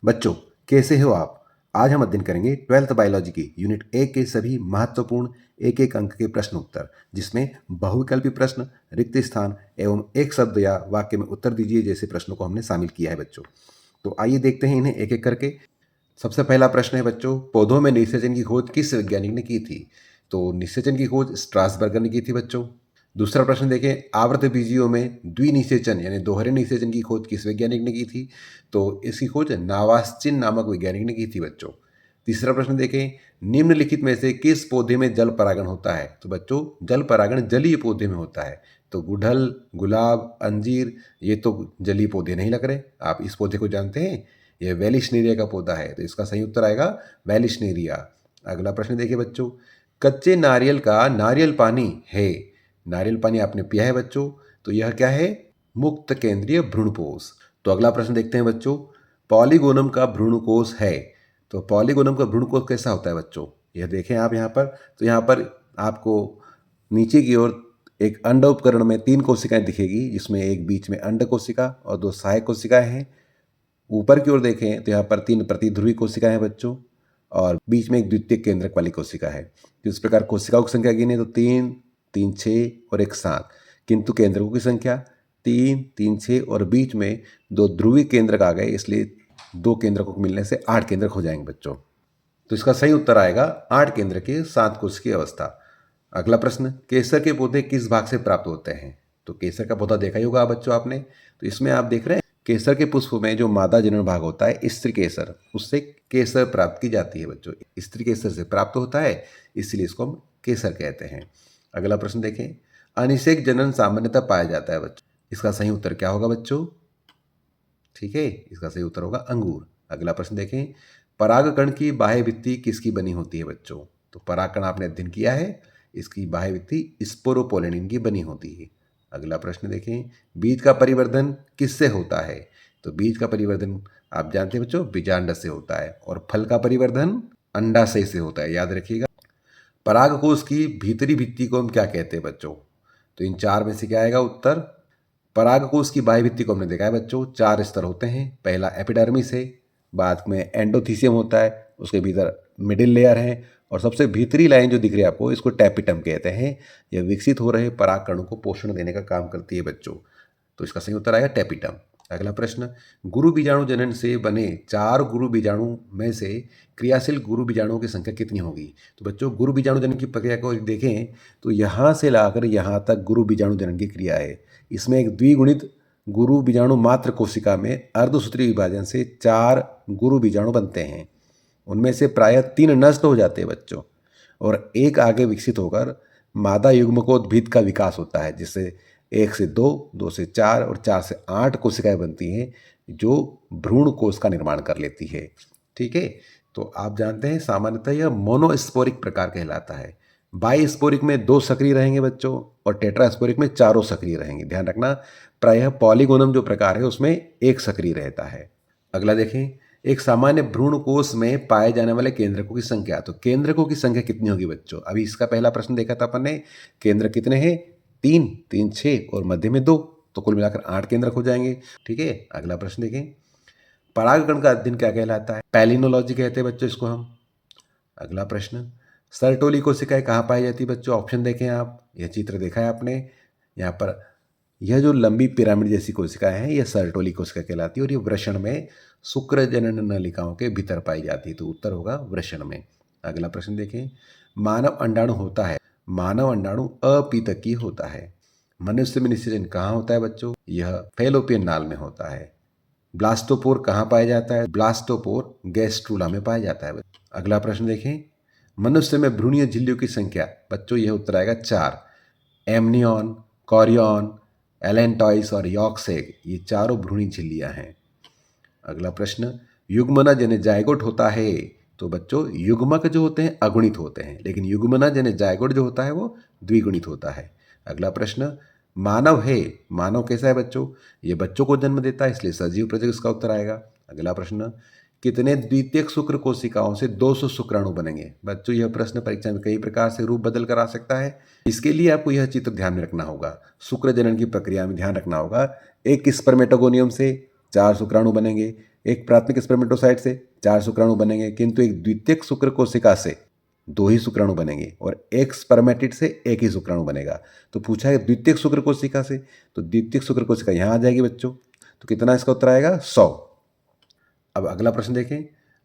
बच्चों, कैसे हो आप? आज हम अध्ययन करेंगे 12th बायोलॉजी की यूनिट ए के सभी महत्वपूर्ण एक एक अंक के प्रश्न उत्तर, जिसमें बहुविकल्पी प्रश्न, रिक्त स्थान एवं एक शब्द या वाक्य में उत्तर दीजिए जैसे प्रश्नों को हमने शामिल किया है बच्चों। तो आइए देखते हैं इन्हें एक एक करके। सबसे पहला प्रश्न है बच्चों, पौधों में निषेचन की खोज किस वैज्ञानिक ने की थी? तो निषेचन की खोज स्ट्रासबर्गर ने की थी बच्चों। दूसरा प्रश्न देखें, आवृतबीजियों में द्विनिषेचन यानी दोहरे निषेचन की खोज किस वैज्ञानिक ने की थी? तो इसकी खोज नावास्चिन नामक वैज्ञानिक ने की थी बच्चों। तीसरा प्रश्न देखें, निम्नलिखित में से किस पौधे में जल परागण होता है? तो बच्चों, जल परागण जलीय पौधे में होता है। तो गुड़हल, गुलाब, अंजीर, ये तो जलीय पौधे नहीं लग रहे। आप इस पौधे को जानते हैं? यह वेलिशनेरिया का पौधा है, तो इसका सही उत्तर आएगा वेलिशनेरिया। अगला प्रश्न देखिए बच्चों, कच्चे नारियल का नारियल पानी है, नारियल पानी आपने पिया है बच्चों, तो यह क्या है? मुक्त केंद्रीय भ्रूणपोष। तो अगला प्रश्न देखते हैं बच्चों, पॉलीगोनम का भ्रूणकोष है, तो पॉलीगोनम का भ्रूणकोष कैसा होता है बच्चों? यह देखें आप यहाँ पर, तो यहाँ पर आपको नीचे की ओर एक अंड उपकरण में 3 कोशिकाएं दिखेगी, जिसमें एक बीच में अंड कोशिका और 2 सहायक कोशिकाएं हैं। ऊपर की ओर देखें तो यहाँ पर 3 प्रतिध्रुवी कोशिकाएं हैं बच्चों, और बीच में एक द्वितीयक केंद्रक वाली कोशिका है। तो इस प्रकार कोशिकाओं की संख्या गिने तो 3, 3, 6 और 1 7, किंतु केंद्रकों की संख्या 3, 3, 6 और बीच में 2 ध्रुवी केंद्रक आ गए, इसलिए 2 केंद्रकों को मिलने से 8 केंद्रक हो जाएंगे बच्चों। तो इसका सही उत्तर आएगा 8 केंद्र के 7 कोशिकीय अवस्था। अगला प्रश्न, केसर के पौधे किस भाग से प्राप्त होते हैं? तो केसर का पौधा देखा ही होगा बच्चों आपने, तो इसमें आप देख रहे हैं केसर के पुष्प में जो मादा जनन भाग होता है स्त्री केसर, उससे केसर प्राप्त की जाती है बच्चों। स्त्री केसर से प्राप्त होता है, इसलिए इसको हम केसर कहते हैं। अगला प्रश्न देखें, अनिषेक जनन सामान्यतः पाया जाता है बच्चों, इसका सही उत्तर क्या होगा बच्चों? ठीक है, इसका सही उत्तर होगा अंगूर। अगला प्रश्न देखें, परागकण की बाह्य भित्ति किसकी बनी होती है बच्चों? तो परागकण आपने अध्ययन किया है, इसकी बाह्य भित्ति स्पोरोपोलेनिन की बनी होती है। अगला प्रश्न देखें, बीज का परिवर्धन किससे होता है? तो बीज का परिवर्धन आप जानते हैं बच्चों, बीजांड से होता है, और फल का परिवर्धन अंडाशय से होता है, याद रखिएगा। परागकोश की भीतरी भित्ति को हम क्या कहते हैं बच्चों? तो इन 4 में से क्या आएगा उत्तर? परागकोश की बाह्य भित्ति को हमने देखा है बच्चों, 4 स्तर होते हैं। पहला एपिडर्मिस है, बाद में एंडोथीसियम होता है, उसके भीतर मिडिल लेयर है, और सबसे भीतरी लाइन जो दिख रही है आपको, इसको टैपिटम कहते हैं। यह विकसित हो रहे परागकणों को पोषण देने का काम करती है बच्चों, तो इसका सही उत्तर आएगा टैपिटम। अगला प्रश्न, गुरु बीजाणु जनन से बने 4 गुरु बीजाणु में से क्रियाशील गुरु बीजाणुओं की संख्या कितनी होगी? तो बच्चों, गुरु बीजाणु जनन की प्रक्रिया को देखें तो यहाँ से लाकर यहाँ तक गुरु बीजाणु जनन की क्रिया है। इसमें एक द्विगुणित गुरु बीजाणु मात्र कोशिका में अर्धसूत्री विभाजन से 4 गुरु बीजाणु बनते हैं। उनमें से प्रायः 3 नष्ट हो जाते हैं बच्चों, और एक आगे विकसित होकर मादा युग्मकोद्भिद का विकास होता है, जिससे 1 से 2, 2 से 4 और 4 से 8 कोशिकाएं बनती हैं, जो भ्रूण कोश का निर्माण कर लेती है। ठीक है, तो आप जानते हैं सामान्यतः यह मोनोस्पोरिक प्रकार कहलाता है। बाईस्पोरिक में 2 सक्रिय रहेंगे बच्चों, और टेट्रास्पोरिक में 4 सक्रिय रहेंगे। ध्यान रखना, प्रायः पॉलीगोनम जो प्रकार है उसमें 1 सक्रिय रहता है। अगला देखें, एक सामान्य भ्रूण कोश में पाए जाने वाले केंद्रकों की संख्या। तो केंद्रकों की संख्या कितनी होगी बच्चों? अभी इसका पहला प्रश्न देखा था अपन ने, केंद्र कितने हैं? 3, 3, 6 और मध्य में 2, तो कुल मिलाकर 8 केंद्रक हो जाएंगे। ठीक है, अगला प्रश्न देखें, परागकण का अध्ययन क्या कहलाता है? पैलिनोलॉजी कहते हैं बच्चों इसको हम। अगला प्रश्न, सर्टोली कोशिकाएं कहाँ पाई जाती है बच्चों? ऑप्शन देखें आप, यह चित्र देखा है आपने यहाँ पर, यह जो लंबी पिरामिड जैसी कोशिकाएं हैं यह सर्टोली कोशिका कहलाती है, और ये वृषण में शुक्र जनन नलिकाओं के भीतर पाई जाती है, तो उत्तर होगा वृषण में। अगला प्रश्न देखें, मानव अंडाणु होता है, मानव अंडाणु अपीतकीय होता है। मनुष्य में निषेचन कहाँ होता है बच्चों? यह फैलोपियन नाल में होता है। ब्लास्टोपोर कहाँ पाया जाता है? ब्लास्टोपोर गैस्ट्रूला में पाया जाता है। अगला प्रश्न देखें, मनुष्य में भ्रूणीय झिल्लियों की संख्या बच्चों, यह उत्तर आएगा 4। एमनियन, कॉरियन, एलेंटॉइस और यॉक्सेग, ये चारों भ्रूणी झिल्लियां हैं। अगला प्रश्न, युग्मना जने जायगोट होता है। तो बच्चों, युग्मक जो होते हैं अगुणित होते हैं, लेकिन युग्मना जने जायगोट जो होता है वो द्विगुणित होता है। अगला प्रश्न, मानव है, मानव कैसा है बच्चों? ये बच्चों को जन्म देता है, इसलिए सजीव प्रजनक इसका उत्तर आएगा। अगला प्रश्न, कितने द्वितीयक शुक्र कोशिकाओं से 200 शुक्राणु बनेंगे? बच्चों, यह प्रश्न परीक्षा में कई प्रकार से रूप बदल कर आ सकता है, इसके लिए आपको यह चित्र ध्यान में रखना होगा। शुक्र जनन की प्रक्रिया में ध्यान रखना होगा, एक स्पर्मेटोगोनियम से 4 शुक्राणु बनेंगे, एक प्राथमिक स्पर्मेटोसाइट से 4 शुक्राणु बनेंगे, किंतु एक द्वितीयक शुक्र कोशिका से 2 ही शुक्राणु बनेंगे और एक स्पर्मेटिड से 1 ही शुक्राणु बनेगा। तो पूछा है द्वितीयक शुक्र कोशिका से, तो द्वितीयक शुक्र कोशिका यहाँ आ जाएगी बच्चों। तो कितना इसका उत्तर आएगा? 100। अब अगला प्रश्न देखें,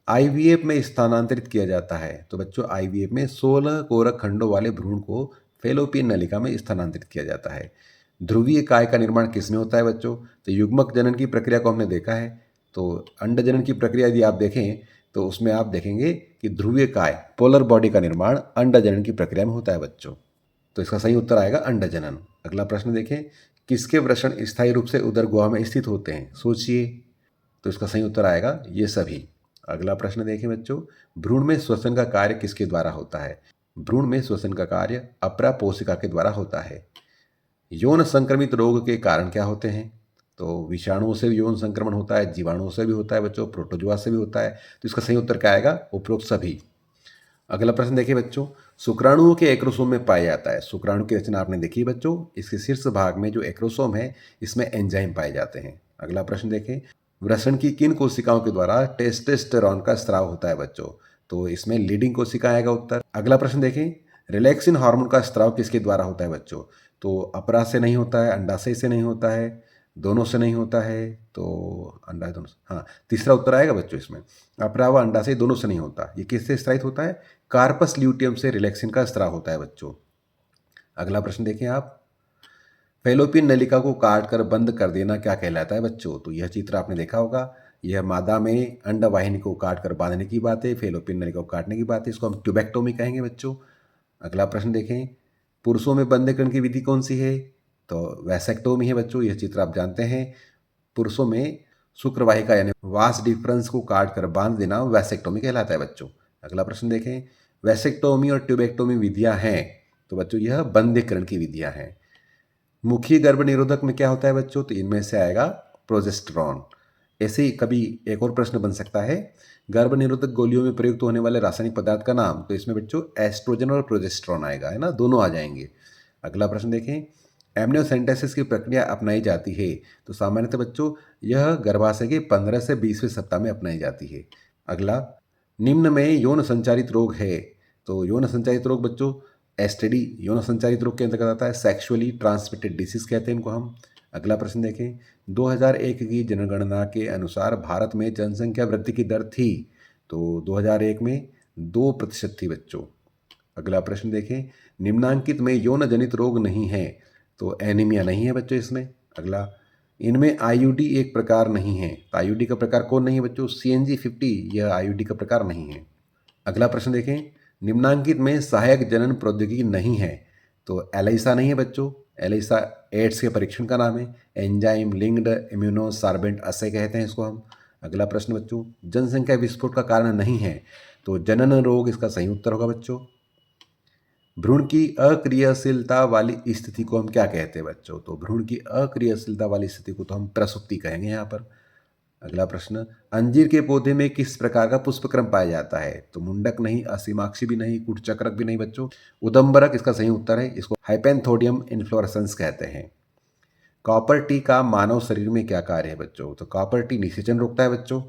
आईवीएफ में स्थानांतरित किया जाता है। तो बच्चों आईवीएफ में 16 कोरक खंडों वाले भ्रूण को फेलोपियन नलिका में स्थानांतरित किया जाता है। ध्रुवीय काय का निर्माण किसमें होता है बच्चों? तो युग्मक जनन की प्रक्रिया को हमने देखा है। तो अंड जनन की प्रक्रिया यदि आप देखें तो उसमें आप देखेंगे कि ध्रुवीय काय पोलर बॉडी का निर्माण अंड जनन की प्रक्रिया में होता है बच्चों। तो इसका सही उत्तर आएगा अंड जनन। अगला प्रश्न देखें, किसके वृषण स्थायी रूप से उदर गुहा में स्थित होते हैं? सोचिए। तो इसका सही उत्तर आएगा ये सभी। अगला प्रश्न देखें बच्चों, भ्रूण में श्वसन का कार्य किसके द्वारा होता है? भ्रूण में श्वसन का कार्य अपरा पोषिका के द्वारा होता है। यौन संक्रमित रोग के कारण क्या होते हैं? तो विषाणुओं से भी यौन संक्रमण होता है, जीवाणुओं से भी होता है बच्चों, प्रोटोजोआ से भी होता है। तो इसका सही उत्तर क्या आएगा? उपरोक्त सभी। अगला प्रश्न देखिए बच्चों, शुक्राणुओं के एक्रोसोम में पाया जाता है। शुक्राणु की रचना आपने देखी बच्चों, इसके शीर्ष भाग में जो एक्रोसोम है इसमें एंजाइम पाए जाते हैं। अगला प्रश्न देखें, वृषण की किन कोशिकाओं के द्वारा टेस्टोस्टेरोन का स्राव होता है बच्चों? तो इसमें लीडिंग कोशिका आएगा उत्तर। अगला प्रश्न देखें, रिलैक्सिन हार्मोन का स्राव किसके द्वारा होता है बच्चों? तो अपरा से नहीं होता है, अंडाशय से नहीं होता है, दोनों से नहीं होता है। तो अंडा दोनों से, हाँ तीसरा उत्तर आएगा बच्चों इसमें, अपरा व अंडाशय दोनों से नहीं होता। ये किससे स्रावित होता है? कार्पस ल्यूटियम से रिलैक्सिन का स्राव होता है बच्चों। अगला प्रश्न देखें आप, फेलोपियन नलिका को काट कर बंद कर देना क्या कहलाता है बच्चों? तो यह चित्र आपने देखा होगा, यह मादा में अंडवाहिनी को काट कर बांधने की बात है, फेलोपियन नलिका को काटने की बात है, इसको हम ट्यूबेक्टोमी कहेंगे बच्चों। अगला प्रश्न देखें, पुरुषों में बंधीकरण की विधि कौन सी है? तो वैसेक्टोमी है बच्चों, यह चित्र आप जानते हैं। पुरुषों में शुक्रवाहिका यानी वास डिफरेंस को काट कर बांध देना वैसेक्टोमी कहलाता है बच्चों। अगला प्रश्न देखें, वैसेक्टोमी और ट्यूबेक्टोमी विधियां हैं, तो बच्चों यह बंधीकरण की विधियां हैं। मुखी गर्भ निरोधक में क्या होता है बच्चों? तो इनमें से आएगा प्रोजेस्टेरॉन। ऐसे ही कभी एक और प्रश्न बन सकता है, गर्भ निरोधक गोलियों में प्रयुक्त होने वाले रासायनिक पदार्थ का नाम? तो इसमें बच्चों एस्ट्रोजन और प्रोजेस्टेरॉन आएगा, है ना, दोनों आ जाएंगे। अगला प्रश्न देखें, एमनियोसेंटेसिस की प्रक्रिया अपनाई जाती है। तो सामान्यतः बच्चों यह गर्भाशय के 15 से 20वें सप्ताह में अपनाई जाती है। अगला, निम्न में यौन संचारित रोग है। तो यौन संचारित रोग बच्चों एसटीडी यौन संचारित रोग के अंतर्गत आता है, सेक्सुअली ट्रांसमिटेड डिसीज कहते हैं इनको हम। अगला प्रश्न देखें, 2001 की जनगणना के अनुसार भारत में जनसंख्या वृद्धि की दर थी। तो 2001 में 2% थी बच्चों। अगला प्रश्न देखें, निम्नांकित में यौन जनित रोग नहीं है। तो एनीमिया नहीं है बच्चों इसमें। अगला, इनमें आईयूडी एक प्रकार नहीं है। तो आईयूडी का प्रकार कौन नहीं है बच्चों? CNG50 यह आईयूडी का प्रकार नहीं है। अगला प्रश्न देखें, निम्नांकित में सहायक जनन प्रौद्योगिकी नहीं है। तो एलाइसा नहीं है बच्चों। एलाइसा एड्स के परीक्षण का नाम है, एंजाइम लिंक्ड इम्यूनो सार्बेंट असे कहते हैं इसको हम। अगला प्रश्न बच्चों, जनसंख्या विस्फोट का कारण नहीं है। तो जनन रोग इसका सही उत्तर होगा बच्चों। भ्रूण की अक्रियाशीलता वाली स्थिति को हम क्या कहते हैं बच्चों? तो भ्रूण की अक्रियाशीलता वाली स्थिति को तो हम प्रसुप्ति कहेंगे यहाँ पर। अगला प्रश्न, अंजीर के पौधे में किस प्रकार का पुष्पक्रम पाया जाता है? तो मुंडक नहीं, असीमाक्षी भी नहीं, कुटचक्रक भी नहीं बच्चों, उदंबरक इसका सही उत्तर है। इसको हाइपेंथोडियम इन्फ्लोरेसेंस कहते हैं। कॉपर टी का मानव शरीर में क्या कार्य है बच्चों? तो कॉपर टी निषेचन रोकता है बच्चों।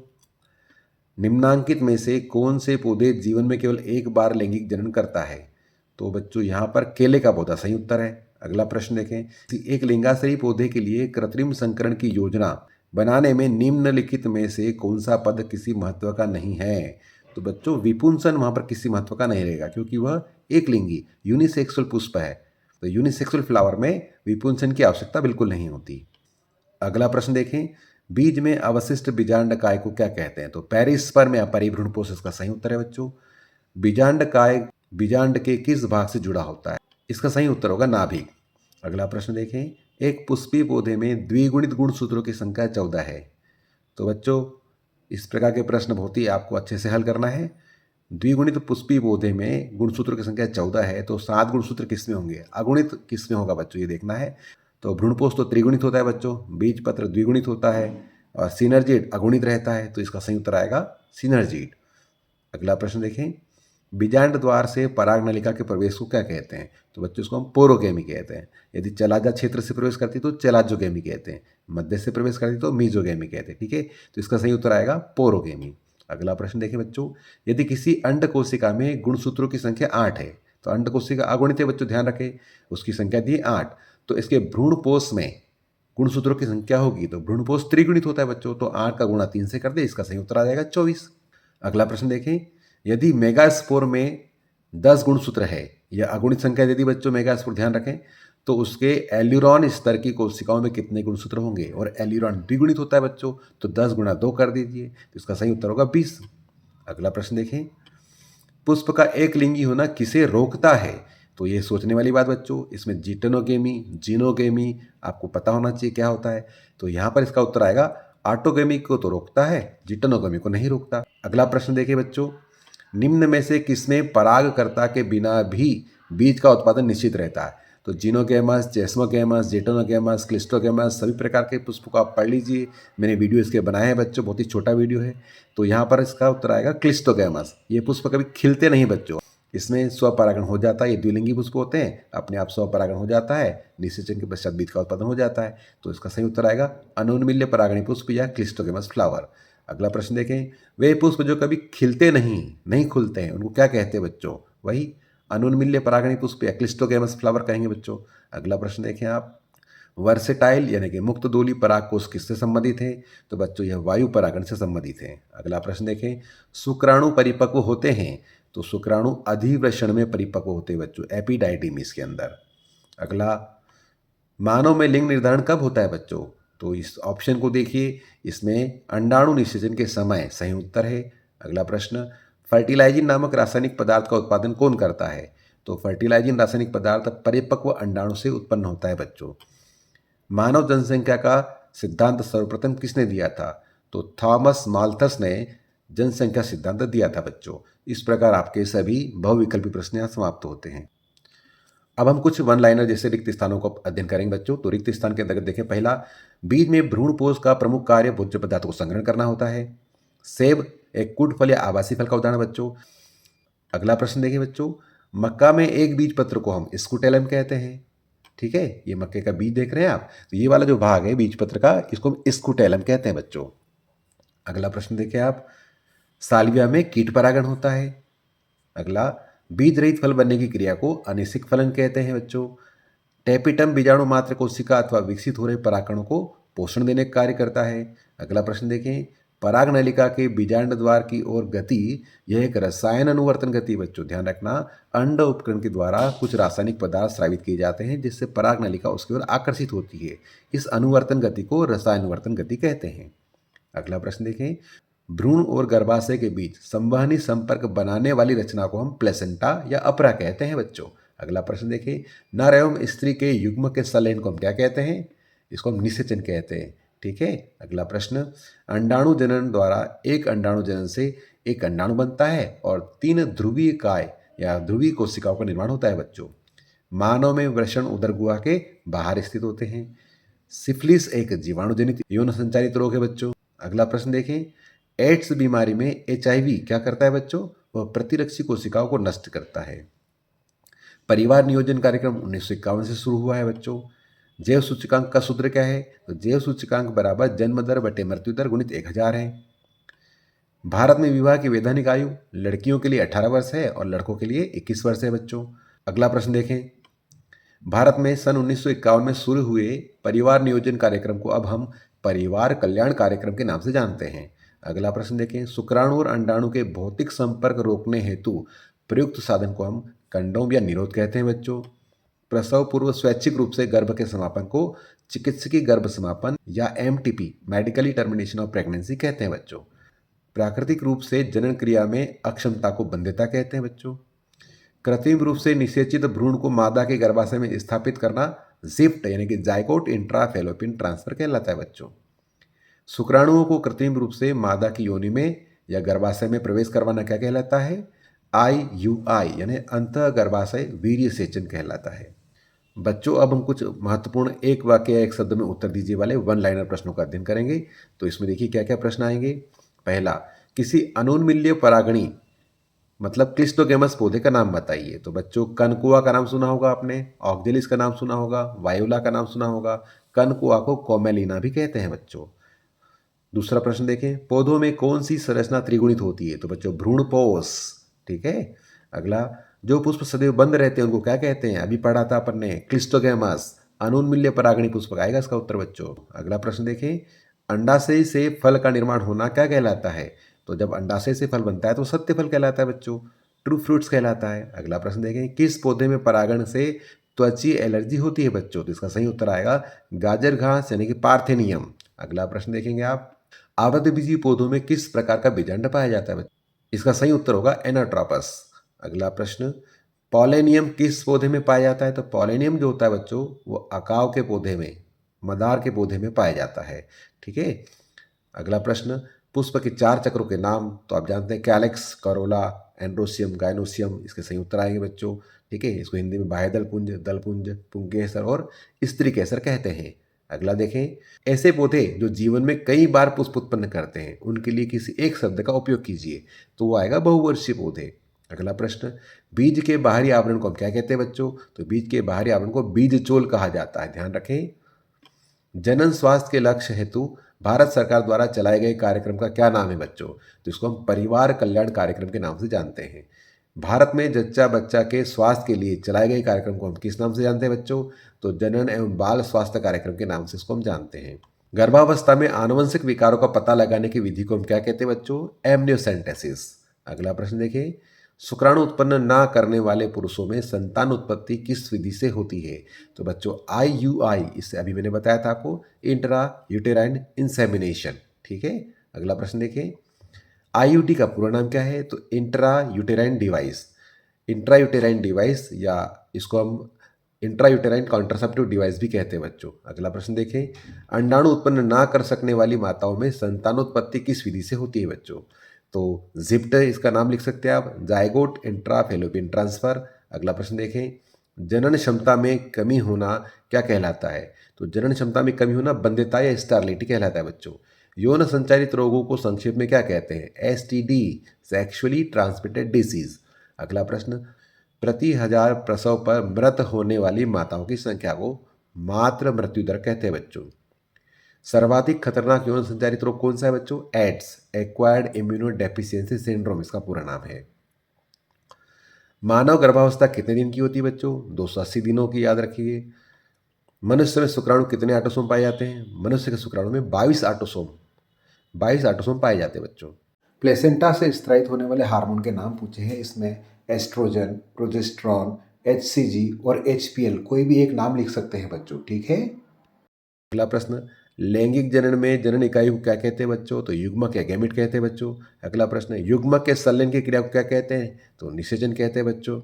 निम्नांकित में से कौन से पौधे जीवन में केवल एक बार लैंगिक जनन करता है? तो बच्चों यहाँ पर केले का पौधा सही उत्तर है। अगला प्रश्न देखें, एक लिंगाश्रयी पौधे के लिए कृत्रिम संकरण की योजना बनाने में निम्नलिखित में से कौन सा पद किसी महत्व का नहीं है? तो बच्चों विपुंसन वहाँ पर किसी महत्व का नहीं रहेगा, क्योंकि वह एक लिंगी यूनिसेक्सुअल पुष्प है। तो यूनिसेक्सुअल फ्लावर में विपुंसन की आवश्यकता बिल्कुल नहीं होती। अगला प्रश्न देखें, बीज में अवशिष्ट बीजांडकाय को क्या कहते हैं? तो पेरिस्पर्म या परिभ्रूणपोष इसका सही उत्तर है बच्चों। बीजांडकाय बीजांड के किस भाग से जुड़ा होता है? इसका सही उत्तर होगा नाभिक। अगला प्रश्न देखें, एक पुष्पीय पौधे में द्विगुणित गुणसूत्रों की संख्या 14 है। तो बच्चों इस प्रकार के प्रश्न बहुत ही आपको अच्छे से हल करना है। द्विगुणित पुष्पीय पौधे में गुणसूत्रों की संख्या 14 है, तो 7 गुणसूत्र किस में होंगे? अगुणित किस में होगा बच्चों, ये देखना है। तो भ्रूणपोष तो त्रिगुणित होता है बच्चों, बीजपत्र द्विगुणित होता है और सिनर्जिड अगुणित रहता है। तो इसका सही उत्तर आएगा सिनर्जिड। अगला प्रश्न देखें, बीजांड द्वार से पराग नलिका के प्रवेश को क्या कहते हैं? तो बच्चों इसको हम पोरोगेमी कहते हैं। यदि चलाजा क्षेत्र से प्रवेश करती तो चलाजोगेमी कहते हैं, मध्य से प्रवेश करती तो मीजोगेमी कहते हैं। ठीक है, तो इसका सही उत्तर आएगा पोरोगेमी। अगला प्रश्न देखिए बच्चों, यदि किसी अंड कोशिका में गुणसूत्रों की संख्या 8 है, तो अंड कोशिका अगुणित है बच्चों, ध्यान रखें, उसकी संख्या दी 8, तो इसके भ्रूणपोष में गुणसूत्रों की संख्या होगी तो भ्रूणपोष त्रिगुणित होता है बच्चों, तो 8 का गुणा 3 से कर दे, इसका सही उत्तर आ जाएगा 24। अगला प्रश्न देखें, यदि मेगास्पोर में 10 गुणसूत्र है या अगुणित संख्या यदि बच्चों मेगास्पोर, ध्यान रखें, तो उसके एल्यूरॉन स्तर की कोशिकाओं में कितने गुणसूत्र होंगे? और एल्यूरॉन द्विगुणित होता है बच्चों, तो 10 गुणा 2 कर दीजिए, तो इसका सही उत्तर होगा 20। अगला प्रश्न देखें, पुष्प का एक लिंगी होना किसे रोकता है? तो ये सोचने वाली बात बच्चों, इसमें जीटेनोगेमी, जीनोगेमी आपको पता होना चाहिए क्या होता है। तो यहाँ पर इसका उत्तर आएगा ऑटोगेमी को तो रोकता है, जीटेनोगेमी को नहीं रोकता। अगला प्रश्न देखिए बच्चों, निम्न में से किसमें परागकर्ता के बिना भी बीज का उत्पादन निश्चित रहता है? तो जीनोगेमस, चेस्मोगेमस, जेटोनोगेमस, क्लिस्टोगेमस सभी प्रकार के पुष्प को आप पढ़ लीजिए, मैंने वीडियो इसके बनाए हैं बच्चों, बहुत ही छोटा वीडियो है। तो यहाँ पर इसका उत्तर आएगा क्लिस्टोगेमस। ये पुष्प कभी खिलते नहीं बच्चों, इसमें स्वपरागण हो जाता है, ये द्विलिंगी पुष्प होते हैं, अपने आप स्वपरागण हो जाता है, निषेचन के पश्चात बीज का उत्पादन हो जाता है। तो इसका सही उत्तर आएगा अनुन्मील्य परागणी पुष्प या क्लिस्टोगेमस फ्लावर। अगला प्रश्न देखें, वे पुष्प जो कभी खिलते नहीं खुलते हैं, उनको क्या कहते हैं बच्चों? वही अनुन्मील्य परागणी पुष्प या क्लिस्टोगेमस फ्लावर कहेंगे बच्चों। अगला प्रश्न देखें आप, वर्सेटाइल यानी कि मुक्त दोली परागकोश किससे संबंधित है? तो बच्चों यह वायु परागण से संबंधित है। अगला प्रश्न देखें, शुक्राणु परिपक्व होते हैं? तो शुक्राणु अधिवृषण में परिपक्व होते हैं बच्चों, एपिडाइडिमिस के अंदर। अगला, मानव में लिंग निर्धारण कब होता है बच्चों? तो इस ऑप्शन को देखिए, इसमें अंडाणु निषेचन के समय सही उत्तर है। अगला प्रश्न, फर्टिलाइजिन नामक रासायनिक पदार्थ का उत्पादन कौन करता है? तो फर्टिलाइजिन रासायनिक पदार्थ परिपक्व अंडाणु से उत्पन्न होता है बच्चों। मानव जनसंख्या का सिद्धांत सर्वप्रथम किसने दिया था? तो थॉमस माल्थस ने जनसंख्या सिद्धांत दिया था बच्चों। इस प्रकार आपके सभी बहुविकल्पी प्रश्न यहाँ समाप्त होते हैं। अब हम कुछ वन लाइनर जैसे रिक्त स्थानों को अध्ययन करेंगे बच्चों। तो रिक्त स्थान के अंतर्गत देखें, पहला, बीज में भ्रूणपोष का प्रमुख कार्य भोज्य पदार्थों को संग्रहण करना होता है। सेब एक कुट फल या आवासी फल का उदाहरण बच्चों। अगला प्रश्न देखिए बच्चों, मक्का में एक बीज पत्र को हम स्कूटेलम कहते हैं। ठीक है, ये मक्के का बीज देख रहे हैं आप, तो ये वाला जो भाग है बीज पत्र का, इसको हम स्कूटेलम कहते हैं बच्चों। अगला प्रश्न देखिए आप, साल्विया में कीट परागण होता है। अगला, बीज रहित फल बनने की क्रिया को अनिषिक फलन कहते हैं बच्चों। टेपिटम बीजाणु मात्र कोशिका अथवा विकसित हो रहे परागकणों को पोषण देने का कार्य करता है। अगला प्रश्न देखें, पराग नलिका के बीजांड द्वार की ओर गति, यह एक रसायन अनुवर्तन गति बच्चों, ध्यान रखना, अंड उपकरण के द्वारा कुछ रासायनिक पदार्थ स्रावित किए जाते हैं जिससे पराग नलिका उसकी ओर आकर्षित होती है। इस अनुवर्तन गति को रसायन अनुवर्तन गति कहते हैं। अगला प्रश्न देखें, भ्रूण और गर्भाशय के बीच संवहनी संपर्क बनाने वाली रचना को हम प्लेसेंटा या अपरा कहते हैं बच्चों। अगला प्रश्न देखें, नर एवं स्त्री के युग्म के सलयन को हम क्या कहते हैं? इसको हम निषेचन कहते हैं। ठीक है, अगला प्रश्न, अंडाणु जनन द्वारा एक अंडाणु जनन से एक अंडाणु बनता है और 3 ध्रुवीय काय या ध्रुवीय कोशिकाओं का निर्माण होता है बच्चों। मानव में वृषण उदर गुहा के बाहर स्थित होते हैं। सिफिलिस एक जीवाणु जनित यौन संचारित रोग है बच्चों। अगला प्रश्न देखें, एड्स बीमारी में HIV क्या करता है बच्चों? वह प्रतिरक्षी कोशिकाओं को नष्ट करता है। परिवार नियोजन कार्यक्रम 1951 से शुरू हुआ है बच्चों। जैव सूचकांक का सूत्र क्या है? तो जैव सूचकांक बराबर जन्म दर बटे मृत्यु दर गुणित 1000 है। भारत में विवाह की वैधानिक आयु लड़कियों के लिए 18 वर्ष है और लड़कों के लिए 21 वर्ष है बच्चों। अगला प्रश्न देखें, भारत में सन 1951 में शुरू हुए परिवार नियोजन कार्यक्रम को अब हम परिवार कल्याण कार्यक्रम के नाम से जानते हैं। अगला प्रश्न देखें, शुक्राणु और अंडाणु के भौतिक संपर्क रोकने हेतु प्रयुक्त साधन को हम कंडोम या निरोध कहते हैं बच्चों। प्रसव पूर्व स्वैच्छिक रूप से गर्भ के समापन को चिकित्सकीय गर्भ समापन या MTP medically termination of pregnancy कहते हैं बच्चों। प्राकृतिक रूप से जनन क्रिया में अक्षमता को बंध्यता कहते हैं बच्चों। कृत्रिम रूप से निषेचित भ्रूण को मादा के गर्भाशय में स्थापित करना जिफ्ट यानी कि जाइगोट इंट्राफेलोपियन ट्रांसफर कहलाता है बच्चों। शुक्राणुओं को कृत्रिम रूप से मादा की योनि में या गर्भाशय में प्रवेश करवाना क्या कहलाता है? IUI यानी अंतः गर्भाशय वीर्य सेचन कहलाता है। बच्चों, अब हम कुछ महत्वपूर्ण एक वाक्य या एक शब्द में उत्तर दीजिए वाले वन लाइनर प्रश्नों का अध्ययन करेंगे। तो इसमें देखिए क्या क्या प्रश्न आएंगे। पहला, किसी अनुन्मील्य परागणी मतलब क्लिस्टोगेमस पौधे का नाम बताइए। तो बच्चों कनकुआ का नाम सुना होगा आपने, ऑक्जेलिस का नाम सुना होगा, वायोला का नाम सुना होगा, कनकुआ को कोमेलिना भी कहते हैं बच्चों। दूसरा प्रश्न देखें, पौधों में कौन सी संरचना त्रिगुणित होती है? तो बच्चों भ्रूणपोष। ठीक है। अगला, जो पुष्प सदैव बंद रहते हैं उनको क्या कहते हैं? अभी पढ़ा था अपन ने, क्लिस्टोगेमस। अनुन्मील्य परागणी पुष्प आएगा इसका उत्तर बच्चों। अगला प्रश्न देखें, अंडाशय से फल का निर्माण होना क्या कहलाता है? तो जब अंडाशय से फल बनता है तो सत्य फल कहलाता है बच्चों, ट्रू फ्रूट्स कहलाता है। अगला प्रश्न देखें, किस पौधे में परागण से त्वची एलर्जी होती है बच्चों? तो इसका सही उत्तर आएगा गाजर घास यानी कि पार्थेनियम। अगला प्रश्न देखेंगे आप, आवृतबीजी पौधों में किस प्रकार का बीजांड पाया जाता है? इसका सही उत्तर होगा एनाट्रोपस। अगला प्रश्न, पॉलेनियम किस पौधे में पाया जाता है? तो पॉलेनियम जो होता है बच्चों वो अकाव के पौधे में, मदार के पौधे में पाया जाता है। ठीक है। अगला प्रश्न, पुष्प के 4 चक्रों के नाम तो आप जानते हैं, कैलेक्स, करोला, एंड्रोसियम, गाइनोसियम। इसके सही उत्तर आएंगे बच्चों। ठीक है। इसको हिंदी में बाह्य दलपुंज, दलपुंज, पुंकेसर और स्त्री केसर कहते हैं। अगला देखें, ऐसे पौधे जो जीवन में कई बार पुष्प उत्पन्न करते हैं उनके लिए किसी एक शब्द का उपयोग कीजिए। तो वो आएगा बहुवर्षीय पौधे। अगला प्रश्न, बीज के बाहरी आवरण को हम क्या कहते हैं बच्चों? तो बीज के बाहरी आवरण को बीजचोल कहा जाता है, ध्यान रखें। जनन स्वास्थ्य के लक्ष्य हेतु भारत सरकार द्वारा चलाए गए कार्यक्रम का क्या नाम है बच्चों? तो इसको हम परिवार कल्याण कार्यक्रम के नाम से जानते हैं। भारत में जच्चा बच्चा के स्वास्थ्य के लिए चलाए गए कार्यक्रम को हम किस नाम से जानते हैं बच्चों? तो जनन एवं बाल स्वास्थ्य कार्यक्रम के नाम से इसको हम जानते हैं। गर्भावस्था में आनुवंशिक विकारों का पता लगाने की विधि को हम क्या कहते हैं बच्चों? एमनियोसेंटेसिस। अगला प्रश्न देखें, शुक्राणु उत्पन्न ना करने वाले पुरुषों में संतान उत्पत्ति किस विधि से होती है? तो बच्चों IUI, इससे अभी मैंने बताया था आपको, इंट्रा यूटेराइन इंसेमिनेशन। ठीक है। अगला प्रश्न देखें, IUD का पूरा नाम क्या है? तो intra uterine device. Intra uterine device या इसको हम इंट्रा यूटेराइन कॉन्ट्रासेप्टिव डिवाइस भी कहते हैं बच्चों। अगला प्रश्न देखें, अंडाणु उत्पन्न ना कर सकने वाली माताओं में संतानोत्पत्ति किस विधि से होती है बच्चों? तो जिप्ट इसका नाम लिख सकते हैं आप, जायगोट इंट्रा फेलोपियन ट्रांसफर। अगला प्रश्न देखें, जनन क्षमता में कमी होना क्या कहलाता है? तो जनन क्षमता में कमी होना बंध्यता या स्टारलिटी कहलाता है बच्चों। यौन संचारित रोगों को संक्षेप में क्या कहते हैं? STD, sexually transmitted disease. अगला प्रश्न, प्रति 1000 प्रसव पर मृत होने वाली माताओं की संख्या को मातृ मृत्यु दर कहते हैं बच्चों। सर्वाधिक खतरनाक यौन संचारित रोग कौन सा है बच्चों? AIDS, acquired immuno deficiency syndrome इसका पूरा नाम है। मानव गर्भावस्था कितने दिन की होती है बच्चों? 280 दिनों की, याद रखिए। मनुष्य में शुक्राणु कितने ऑटोसोम पाए जाते हैं? मनुष्य के शुक्राणु में 22 ऑटोसोम, 22 ऑटोसोम पाए जाते हैं बच्चों। प्लेसेंटा से स्त्रावित होने वाले हार्मोन के नाम पूछे हैं, इसमें एस्ट्रोजन, प्रोजेस्टेरॉन, HCG और HPL, कोई भी एक नाम लिख सकते हैं बच्चों। ठीक है। अगला प्रश्न, लैंगिक जनन में जनन इकाई को क्या कहते हैं बच्चों? तो युग्मक या गैमेट कहते हैं बच्चों। अगला प्रश्न, युग्मक के संलयन की क्रिया को क्या कहते हैं? तो निषेचन कहते हैं बच्चों।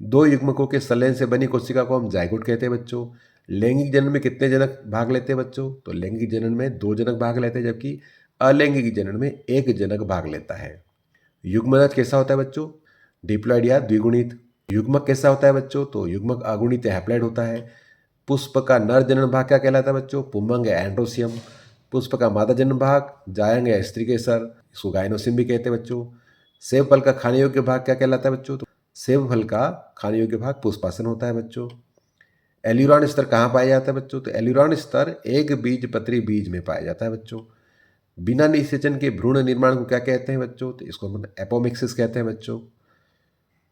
दो युग्मकों के संलयन से बनी कोशिका को हम जाइगोट कहते हैं बच्चों। लैंगिक जनन में कितने जनक भाग लेते हैं बच्चों? तो लैंगिक जनन में 2 जनक भाग लेते हैं, जबकि अलैंगिक जनन में 1 जनक भाग लेता है। युग्मनज कैसा होता है बच्चों? डिप्लॉइड या द्विगुणित। युग्मक कैसा होता है बच्चों? तो युग्मक अगुणित या हैप्लॉइड होता है। पुष्प का नर जनन भाग क्या कहलाता है बच्चों? पुंबंग या एंड्रोसियम। पुष्प का मादा जनन भाग जायंग या स्त्री केसर, इसको गाइनोसियम भी कहते हैं बच्चों। सेब फल का खाने योग्य भाग क्या कहलाता है बच्चों? तो सेब फल का खाने योग्य भाग पुष्पासन होता है बच्चों। एल्यूरॉन स्तर कहाँ पाया जाता है बच्चों? तो एल्यूरॉन स्तर एक बीजपत्री बीज में पाया जाता है बच्चों। बिना निषेचन के भ्रूण निर्माण को क्या कहते हैं बच्चों? तो इसको हम एपोमिक्सिस कहते हैं बच्चों।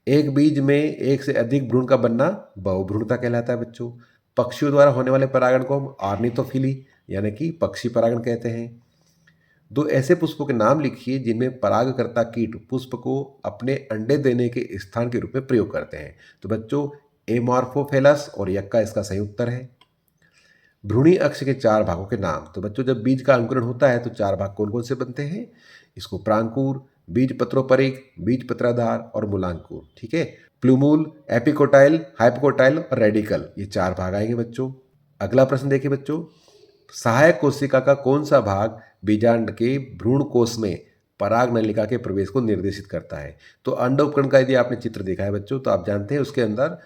एक बीज में एक से अधिक भ्रूण का बनना बहुभ्रूणता कहलाता है बच्चों। पक्षियों द्वारा होने वाले परागण को हम ऑर्निथोफिली यानी कि पक्षी परागण कहते हैं। दो ऐसे पुष्पों के नाम लिखिए जिनमें परागकर्ता कीट पुष्प को अपने अंडे देने के स्थान के रूप में प्रयोग करते हैं। तो बच्चों एमॉर्फोफेलस और यक्का इसका सही उत्तर है। भ्रूणी अक्ष के 4 भागों के नाम। तो बच्चों जब बीज का अंकुरण होता है तो 4 भाग कौन कौन से बनते हैं? इसको प्रांकुर, बीज पत्रोपरिक, बीज पत्राधार और मूलांकुर। ठीक है। प्लूमूल, एपिकोटाइल, हाइपोकोटाइल और रेडिकल, ये 4 भाग आएंगे बच्चों। अगला प्रश्न देखिए बच्चों, सहायक कोशिका का कौन सा भाग बीजांड के भ्रूण कोश में पराग नलिका के प्रवेश को निर्देशित करता है? तो अंड उपकरण का यदि आपने चित्र देखा है बच्चों तो आप जानते हैं उसके अंदर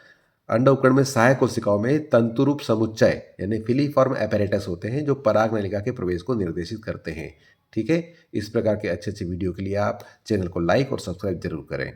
अंड उपकरण में सहायक कोशिकाओं में तंतुरूप समुच्चय यानी फिलीफॉर्म एपेरेटस होते हैं जो पराग नलिका के प्रवेश को निर्देशित करते हैं। ठीक है। इस प्रकार के अच्छे अच्छे वीडियो के लिए आप चैनल को लाइक और सब्सक्राइब जरूर करें।